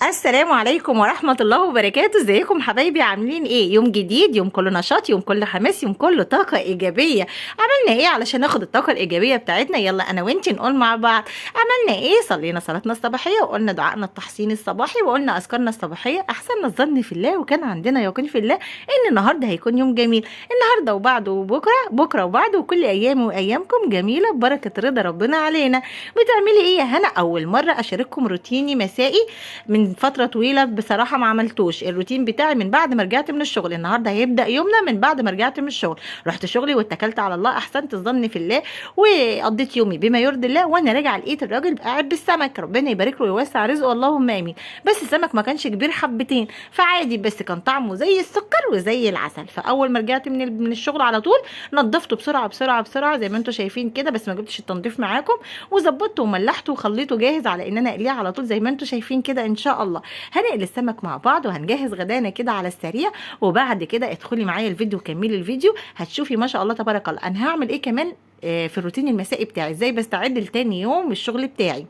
السلام عليكم ورحمة الله وبركاته. ازيكم حبايبي؟ عاملين ايه؟ يوم جديد، يوم كله نشاط، يوم كله حماس، يوم كله طاقة ايجابية. عملنا ايه علشان ناخد الطاقة الايجابية بتاعتنا؟ يلا انا وانتي نقول مع بعض. عملنا ايه؟ صلينا صلاتنا الصباحية، وقلنا دعائنا التحصيني الصباحي، وقلنا اذكارنا الصباحية، احسننا الظن في الله، وكان عندنا يقين في الله ان النهارده هيكون يوم جميل. النهارده وبعده وبكره، بكره وبعده، وكل ايامي وايامكم جميلة ببركة رضا ربنا علينا. بتعملي ايه يا هنا؟ اول مرة اشارككم روتيني مسائي من فترة طويلة بصراحة ما عملتوش. الروتين بتاعي من بعد ما رجعت من الشغل، النهارده هيبدأ يومنا من بعد ما رجعت من الشغل. رحت شغلي واتكلت على الله، احسنت الظن في الله، وقضيت يومي بما يرضي الله. وانا راجعه لقيت الراجل قاعد بالسمك، ربنا يبارك له ويوسع رزقه اللهم امين. بس السمك ما كانش كبير حبتين، فعادي، بس كان طعمه زي السكر وزي العسل. فاول ما رجعت من الشغل على طول نضفته بسرعه بسرعه بسرعه زي ما انتم شايفين كده، بس ما جبتش التنظيف معاكم، وظبطته وملحته وخليته جاهز على ان انا اقليه على طول زي ما انتم شايفين كده. ان شاء الله هنقل السمك مع بعض وهنجهز غدانا كده على السريع. وبعد كده ادخلي معايا الفيديو وكملي الفيديو، هتشوفي ما شاء الله تبارك الله انا هعمل ايه كمان في الروتين المسائي بتاعي، ازاي بستعد لتاني يوم الشغل بتاعي.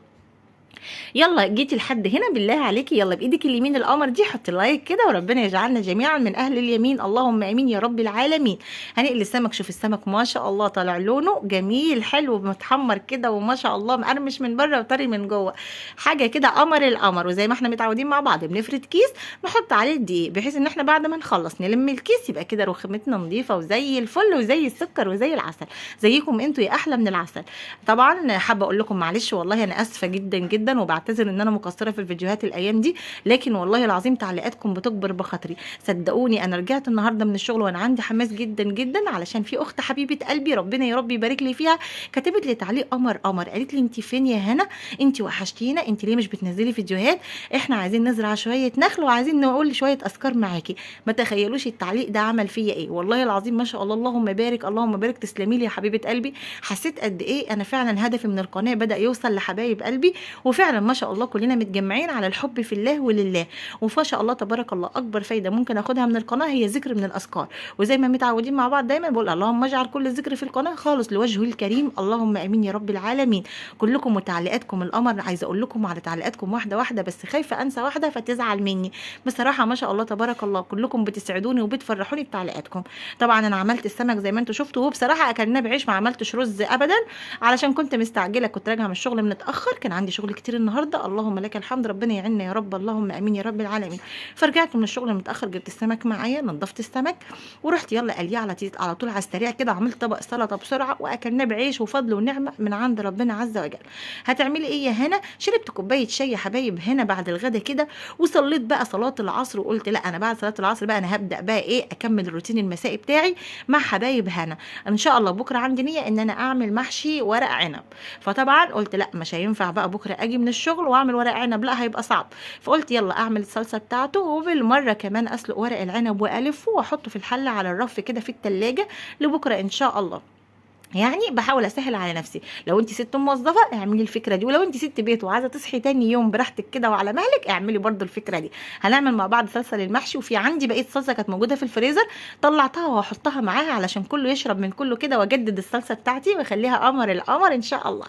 يلا جيتي لحد هنا، بالله عليكي يلا بايدك اليمين القمر دي حطي لايك كده، وربنا يجعلنا جميعا من اهل اليمين اللهم امين يا رب العالمين. هنقل السمك، شوف السمك ما شاء الله طالع لونه جميل حلو متحمر كده، وما شاء الله مقرمش من بره وطري من جوه، حاجه كده قمر القمر. وزي ما احنا متعودين مع بعض بنفرد كيس نحط عليه الدقيق، بحيث ان احنا بعد ما نخلص نلم الكيس يبقى كده رخامتنا نظيفه وزي الفل وزي السكر وزي العسل، زيكم انتوا يا احلى من العسل. طبعا حابه اقول لكم معلش والله انا اسفه جدا جدا، وبعتذر ان انا مقصره في الفيديوهات الايام دي، لكن والله العظيم تعليقاتكم بتكبر بخاطري. صدقوني انا رجعت النهارده من الشغل وانا عندي حماس جدا جدا، علشان في اخت حبيبه قلبي ربنا يا رب يبارك لي فيها كتبت لي تعليق قمر قمر، قالت لي انت فين يا هنا؟ انت وحشتينا، انت ليه مش بتنزلي فيديوهات؟ احنا عايزين نزرع شويه نخل وعايزين نقول شويه اذكار معاكي. ما تخيلوش التعليق ده عمل فيا ايه، والله العظيم ما شاء الله اللهم بارك اللهم بارك. تسلمي لي يا حبيبه قلبي، حسيت قد ايه انا فعلا هدفي من القناه بدا يوصل لحبايب قلبي، وفعلا ما شاء الله كلنا متجمعين على الحب في الله ولله. وما شاء الله تبارك الله اكبر فايده ممكن اخدها من القناه هي ذكر من الاذكار. وزي ما متعودين مع بعض دايما بقول اللهم اجعل كل ذكر في القناه خالص لوجهه الكريم اللهم امين يا رب العالمين. كلكم وتعليقاتكم القمر، عايزه اقول لكم على تعليقاتكم واحده واحده، بس خايفه انسى واحده فتزعل مني. بصراحه ما شاء الله تبارك الله كلكم بتسعدوني وبتفرحوني بتعليقاتكم. طبعا انا عملت السمك زي ما انتم شفتوا، وبصراحه اكلناه بعيش، ما عملتش رز ابدا علشان كنت مستعجله، كنت راجعه من الشغل متاخر، كان عندي شغل كتير النهارده اللهم لك الحمد، ربنا يعيننا يا رب اللهم امين يا رب العالمين. فرجعت من الشغل متاخر، جبت السمك معايا، نضفت السمك ورحت يلا قليه على طول على السريع كده، عملت طبق سلطه بسرعه واكلناه بعيش، وفضل ونعمه من عند ربنا عز وجل. هتعملي ايه يا هنا؟ شربت كوبايه شاي يا حبايب هنا بعد الغدا كده، وصليت بقى صلاه العصر، وقلت لا انا بعد صلاه العصر بقى انا هبدا بقى ايه اكمل الروتين المسائي بتاعي مع حبايب هنا. ان شاء الله بكره عندي نيه ان انا اعمل محشي ورق عنب، فطبعا قلت لا مش هينفع بقى بكره اجي من الشغل واعمل ورق عنب، لا هيبقى صعب. فقلت يلا اعمل الصلصه بتاعته، وبالمره كمان اسلق ورق العنب والفه واحطه في الحله على الرف كده في التلاجة لبكره ان شاء الله. يعني بحاول اسهل على نفسي. لو انت ست موظفه اعملي الفكره دي، ولو انت ست بيت وعايزه تصحي تاني يوم براحتك كده وعلى مهلك اعملي برضو الفكره دي. هنعمل مع بعض صلصه للمحشي، وفي عندي بقيه صلصه كانت موجوده في الفريزر طلعتها وهحطها معاها علشان كله يشرب من كله كده، واجدد الصلصه بتاعتي واخليها قمر القمر ان شاء الله.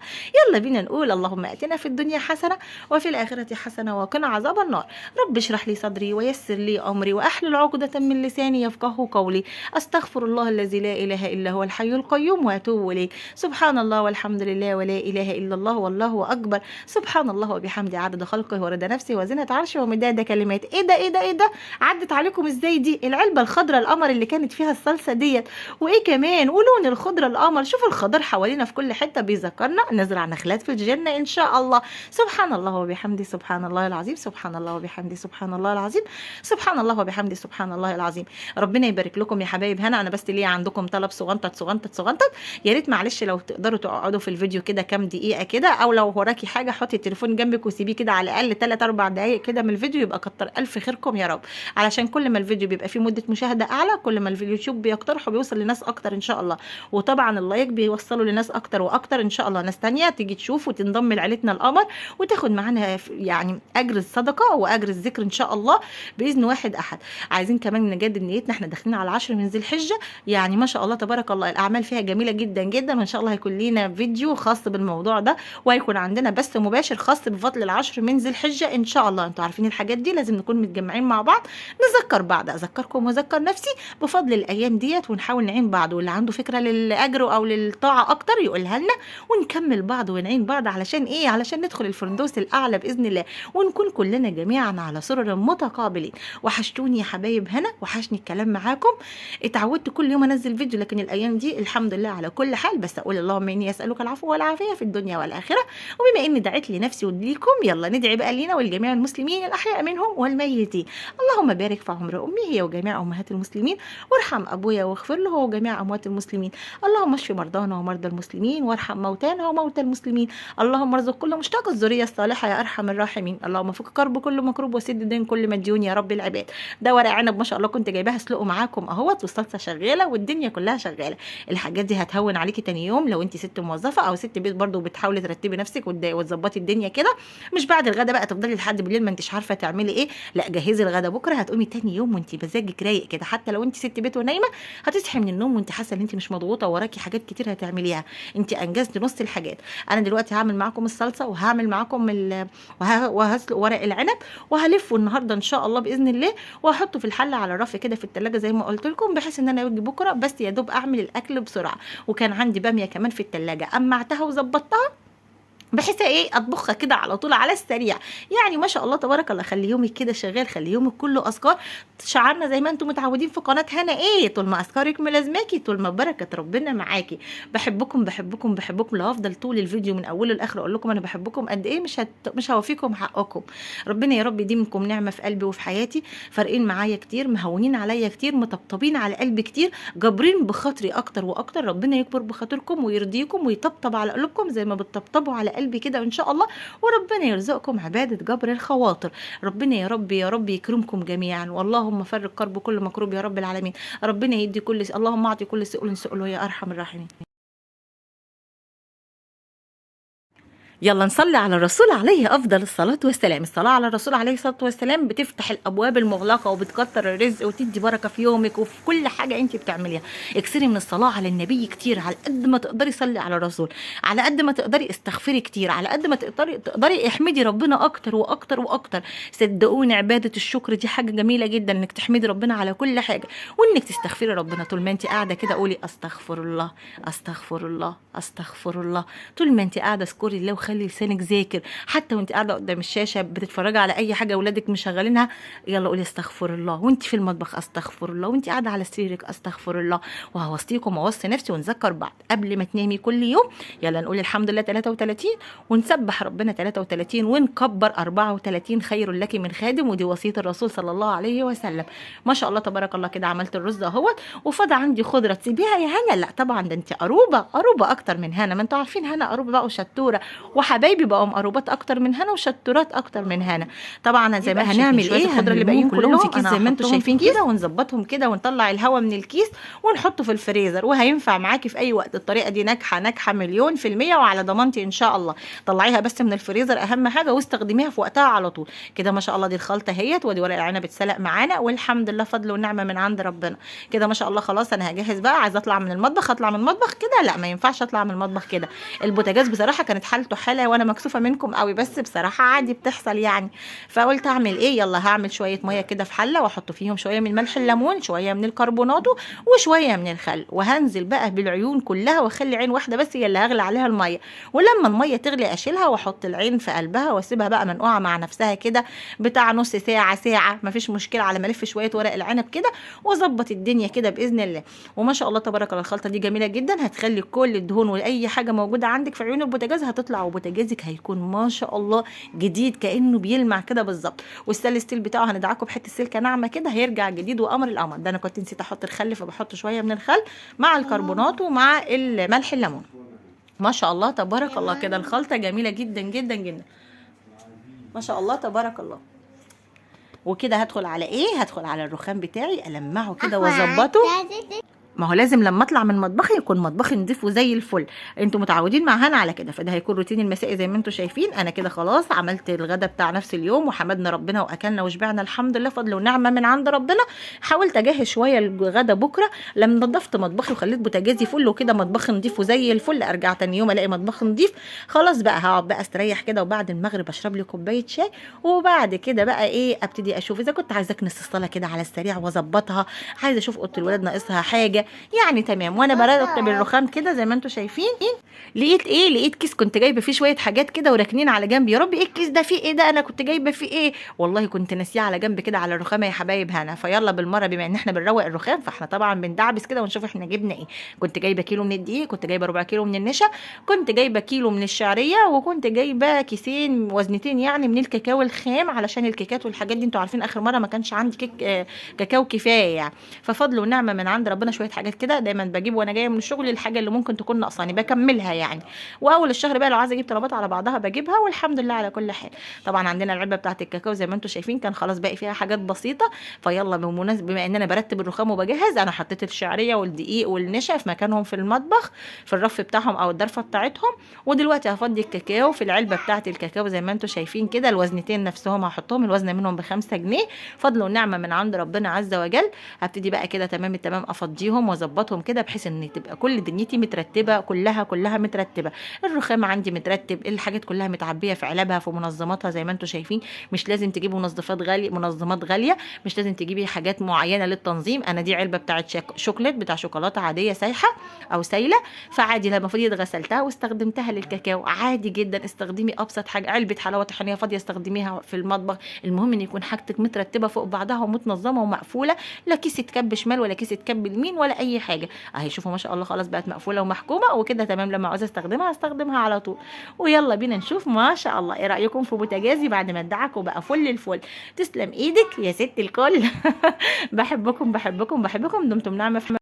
يلا بينا نقول اللهم اتنا في الدنيا حسنه وفي الاخره حسنه وقنا عذاب النار. رب اشرح لي صدري ويسر لي امري واحلل عقده من لساني يفقهوا قولي. استغفر الله الذي لا اله الا هو الحي القيوم واتوب اليه. سبحان الله والحمد لله ولا اله الا الله والله اكبر. سبحان الله وبحمده عدد خلقه ورضا نفسه وزنة عرشه ومداد كلمات. ايه ده ايه ده ايه ده؟ عدت عليكم ازاي دي؟ العلبه الخضراء القمر اللي كانت فيها الصلصه ديت، وايه كمان ولون الخضره القمر. شوفوا الخضار حوالينا في كل حته بيذكرنا نزرع نخلات في الجنه ان شاء الله. سبحان الله وبحمده سبحان الله العظيم، سبحان الله وبحمده سبحان الله العظيم، سبحان الله وبحمده سبحان الله العظيم. ربنا يبارك لكم يا حبايب هنا. انا بس ليه عندكم طلب صغنطط صغنطط صغنطط، يا ريت معلش لو تقدروا تقعدوا في الفيديو كده كام دقيقه كده، او لو وراكي حاجه حطي التليفون جنبك وسيبيه كده على الاقل 3 4 دقائق كده من الفيديو، يبقى كتر الف خيركم يا رب. علشان كل ما الفيديو بيبقى فيه مده مشاهده اعلى كل ما اليوتيوب بيقترح وبيوصل لناس اكتر ان شاء الله. وطبعا اللايك بيوصلوا لناس اكتر واكتر ان شاء الله، ناس تانية تيجي تشوف وتنضم لعيلتنا القمر وتاخد معانا يعني اجر الصدقه واجر الذكر ان شاء الله باذن واحد احد. عايزين كمان نجدد نيتنا، احنا داخلين على 10 من ذي الحجه، يعني ما شاء الله تبارك الله الاعمال فيها جميله جدا جدا جدا، وان شاء الله هيكون لينا فيديو خاص بالموضوع ده، وهيكون عندنا بث مباشر خاص بفضل العشر من ذي الحجه ان شاء الله. انتوا عارفين الحاجات دي لازم نكون متجمعين مع بعض، نذكر بعض، اذكركم واذكر نفسي بفضل الايام ديت، ونحاول نعين بعض، واللي عنده فكره للاجر او للطاعه اكتر يقولها لنا، ونكمل بعض ونعين بعض. علشان ايه؟ علشان ندخل الفردوس الاعلى باذن الله، ونكون كلنا جميعا على سرر متقابلين. وحشتوني يا حبايب هنا، وحشني الكلام معاكم. اتعودت كل يوم انزل فيديو، لكن الايام دي الحمد لله على كل حال، بس اقول اللهم اني اسالك العفو والعافيه في الدنيا والاخره. وبما اني دعيت لنفسي وليكم، يلا ندعي بقى لينا ولجميع المسلمين الاحياء منهم والميتين. اللهم بارك في عمر امي هي وجميع امهات المسلمين، وارحم ابويا واغفر له وجميع اموات المسلمين. اللهم اشف مرضانا ومرضى المسلمين، وارحم موتانا وموتى المسلمين. اللهم ارزق كل مشتاق الذريه الصالحه يا ارحم الراحمين. اللهم فك كرب كل مكروب، وسد دين كل مديون يا رب العباد. ده ورق عنب ما شاء الله كنت جايباها اسلقه معاكم اهوت، والصلصه شغاله والدنيا كلها شغاله. الحاجات دي هتهون عليكي تاني يوم لو انت ست موظفه او ست بيت برضو بتحاولي ترتبي نفسك وتظبطي الدنيا كده. مش بعد الغدا بقى تفضلي لحد بالليل ما انتش عارفه تعملي ايه، لا جهزي الغدا بكره، هتقومي تاني يوم وانت مزاجك رايق كده. حتى لو انت ست بيت ونايمه هتصحي من النوم وانت حاسه ان انت مش مضغوطه وراكي حاجات كتير هتعمليها، انت انجزتي نص الحاجات. انا دلوقتي هعمل معاكم الصلصه، وهعمل معاكم وهسلق ورق العنب، وهلفه النهارده ان شاء الله باذن الله، وهحطه في الحله على الرف كده في التلاجة زي ما قلت لكم، بحيث ان انا اجي بكره بس يا دوب اعمل الاكل بسرعه. وكان عندي باميه كمان في التلاجة، قمعتها وظبطتها بحيث ايه اطبخها كده على طول على السريع. يعني ما شاء الله تبارك الله، خلي يومك كده شغال، خلي يومك كله اذكار. شعارنا زي ما انتم متعودين في قناه هنا ايه، طول ما اذكارك ملازماكي طول ما بركه ربنا معاكي. بحبكم بحبكم بحبكم، لو هفضل طول الفيديو من اوله لاخره اقول لكم انا بحبكم قد ايه، مش هوفيكم حقكم. ربنا يا رب يديمكم نعمه في قلبي وفي حياتي، فارقين معايا كتير، مهونين عليا كتير، مطبطبين على قلبي كتير، جابرين بخاطري اكتر واكتر. ربنا يكبر بخاطركم ويرضيكم ويطبطب على قلوبكم زي ما بتطبطبوا على قلبي كده ان شاء الله. وربنا يرزقكم عباده جبر الخواطر. ربنا يا رب يا رب يكرمكم جميعا، واللهم فرج كرب كل مكروب يا رب العالمين. ربنا يدي كل اللهم اعطي كل سؤل سؤله يا ارحم الراحمين. يلا نصلي على الرسول عليه افضل الصلاه والسلام. الصلاه على الرسول عليه الصلاه والسلام بتفتح الابواب المغلقه وبتكتر الرزق وتدي بركه في يومك وفي كل حاجه انت بتعمليها. اكسري من الصلاه على النبي كتير، على قد ما تقدري صلي على الرسول، على قد ما تقدري استغفري كتير، على قد ما تقدري احمدي ربنا اكتر واكتر واكتر. صدقوني عباده الشكر دي حاجه جميله جدا، انك تحمدي ربنا على كل حاجه، وانك تستغفري ربنا طول ما انت قاعده كده. قولي استغفر الله استغفر الله استغفر الله، طول ما انت قاعده اذكري الله، خلي لسانك ذاكر. حتى وانت قاعده قدام الشاشه بتتفرجي على اي حاجه اولادك مشغلينها، يلا قولي استغفر الله. وانت في المطبخ استغفر الله، وانت قاعده على سريرك استغفر الله. وهوصيكم واوصي نفسي ونذكر بعض قبل ما تنامي كل يوم. يلا نقول الحمد لله 33، ونسبح ربنا 33، ونكبر 34 خير لك من خادم. ودي وصيه الرسول صلى الله عليه وسلم. ما شاء الله تبارك الله كده عملت الرز اهوت، وفضل عندي خضره تسيبيها يا هنا؟ لا طبعا، ده انت قروبه اكتر من هنا، ما انتوا عارفين هنا قروبه بقى وشطوره، وحبايبي بقوا مقروبات اكتر من هنا وشطورات اكتر من هنا. طبعا زي ما هنعمل ايه، الخضره اللي باقيين كلهم في كيس زي ما انتم شايفين كده، ونظبطهم كده ونطلع الهواء من الكيس ونحطه في الفريزر، وهينفع معاكي في اي وقت. الطريقه دي ناجحه مليون في الميه وعلى ضمانتي ان شاء الله. طلعيها بس من الفريزر اهم حاجه، واستخدميها في وقتها على طول كده. ما شاء الله دي الخلطه اهيت، ودي ورق العنب اتسلق معانا، والحمد لله فضل ونعمه من عند ربنا كده. ما شاء الله خلاص انا هجهز بقى، عايزه اطلع من المطبخ. اطلع من المطبخ كده؟ لا ما ينفعش اطلع من المطبخ كده. البوتاجاز بصراحه كانت حالته حاله، وانا مكسوفه منكم قوي، بس بصراحه عادي بتحصل يعني. فقلت اعمل ايه، يلا هعمل شويه ميه كده في حله، واحط فيهم شويه من ملح الليمون، شويه من الكربوناتو، وشويه من الخل، وهنزل بقى بالعيون كلها، واخلي عين واحده بس هي اللي هغلي عليها الميه. ولما الميه تغلي اشيلها واحط العين في قلبها، واسيبها بقى منقوعه مع نفسها كده بتاع نص ساعه مفيش مشكله، على ما الف شويه ورق العنب كده واظبط الدنيا كده باذن الله. وما شاء الله تبارك الله الخلطه دي جميله جدا، هتخلي كل الدهون واي حاجه موجوده عندك في عيون البوتاجاز هتطلع، وبوتاجازك هيكون ما شاء الله جديد كانه بيلمع كده بالظبط. والستانلس ستيل بتاعه هندعكه بحته سلكه ناعمه كده، هيرجع جديد وقمر القمر. ده انا كنت نسيت احط الخل، فبحط شويه من الخل مع الكربونات ومع الملح الليمون. ما شاء الله تبارك الله كده الخلطه جميله جدا جدا جدا، ما شاء الله تبارك الله. وكده هدخل على ايه، هدخل على الرخام بتاعي المعه كده واظبطه. ما هو لازم لما اطلع من مطبخي يكون مطبخي نضيف وزي الفل. انتوا متعودين مع هنا على كده، فده هيكون روتيني المسائي زي ما انتوا شايفين. انا كده خلاص عملت الغدا بتاع نفس اليوم وحمدنا ربنا واكلنا وشبعنا الحمد لله، فضل ونعمه من عند ربنا. حاولت اجهز شويه الغدا بكره، لما نظفت مطبخي وخليت بوتاجازي فل وكده مطبخي نضيف وزي الفل، ارجع تاني يوم الاقي مطبخي نضيف. خلاص بقى هقعد بقى استريح كده، وبعد المغرب اشرب لي كوبايه شاي، وبعد كده بقى ايه ابتدي اشوف اذا كنت عايزه اكنس الصلاه كده على السريع واظبطها، عايزه اشوف اوضه الولاد ناقصها حاجه يعني. تمام. وانا برتب الرخام كده زي ما انتم شايفين، لقيت كيس كنت جايبه فيه شويه حاجات كده وراكنين على جنب. يا رب ايه الكيس ده فيه ايه ده؟ انا كنت جايبه فيه ايه؟ والله كنت ناسيه على جنب كده على الرخامه يا حبايب هنا. فيلا بالمره، بما ان احنا بنروق الرخام فاحنا طبعا بندعبس كده ونشوف احنا جبنا ايه. كنت جايبه كيلو من الدقيق، كنت جايبه ربع كيلو من النشا، كنت جايبه كيلو من الشعريه، وكنت جايبه كيسين وزنتين يعني من الكاكاو الخام، علشان الكيكات والحاجات دي انتوا عارفين اخر مره ما كانش عندي كاكاو كفايه يعني. ففضل ونعمه من عند ربنا شويه حاجات كده دايما بجيب وانا جايه من الشغل، الحاجه اللي ممكن تكون ناقصاني بكملها يعني. واول الشهر بقى لو عايزه اجيب طلبات على بعضها بجيبها، والحمد لله على كل حال. طبعا عندنا العلبه بتاعه الكاكاو زي ما انتم شايفين كان خلاص باقي فيها حاجات بسيطه. فيلا بمناسبه بما ان انا برتب الرخام وبجهز، انا حطيت الشعريه والدقيق والنشا في مكانهم في المطبخ في الرف بتاعهم او الضرفه بتاعتهم. ودلوقتي هفضي الكاكاو في العلبه بتاعه الكاكاو زي ما انتم شايفين كده. الوزنتين نفسهم هحطهم، الوزن منهم ب5 جنيه، فضل ونعمه من عند ربنا عز وجل. هبتدي بقى كده تمام التمام افضيهم واظبطهم كده بحيث ان تبقى كل دنيتي مترتبه، كلها مترتبه. الرخام عندي مترتب، الحاجات كلها متعبيه في علبها في منظماتها زي ما انتم شايفين. مش لازم تجيبوا منظمات غاليه، مش لازم تجيبي حاجات معينه للتنظيم. انا دي علبه بتاعه شوكليت بتاع شوكولاته عاديه سايحه او سايله، فعادي لما فضيت غسلتها واستخدمتها للكاكاو عادي جدا. استخدمي ابسط حاجه، علبه حلاوه طحينيه فاضيه استخدميها في المطبخ. المهم ان يكون حاجتك مترتبه فوق بعضها ومتنظمه ومقفوله، لا كيس يتكب شمال ولا كيس يتكب يمين ولا اي حاجه. اهي شوفوا ما شاء الله خلاص بقت مقفوله ومحكومه وكده تمام. لما عاوزه استخدمها على طول. ويلا بينا نشوف ما شاء الله ايه رايكم في بوتاجازي بعد ما ادعك وبقى فل الفل. تسلم ايدك يا ست الكل. بحبكم دمتم نعمه في